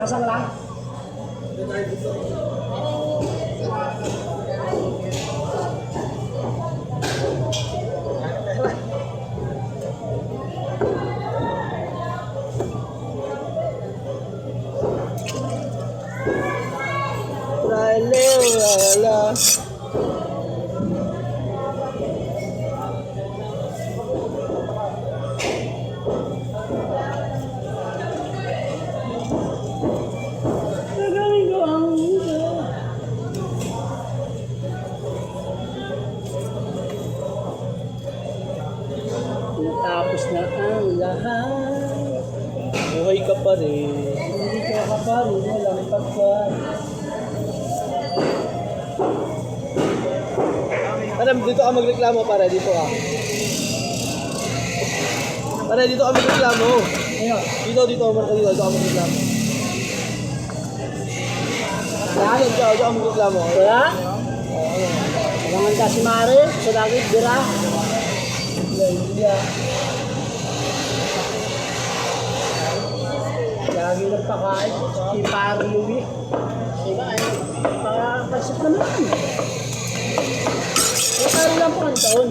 Pasang lang. Wala. Gagawin ko ang mundo. Natapos na ang lahat. Buhay ka pa rin. Hindi ka pa rin walang pagkat. Alam, dito ka magreklamo para dito ka. Para dito ka magreklamo. Ayun. Dito ka magreklamo. Lahat. Dito ka magreklamo. Wala? Walangan ka si Mare. Sa langit, bira. Hindi ah. Lagi nagpakain. Si Paro Louie. Diba? Pasit naman. May paro lang po ang taon.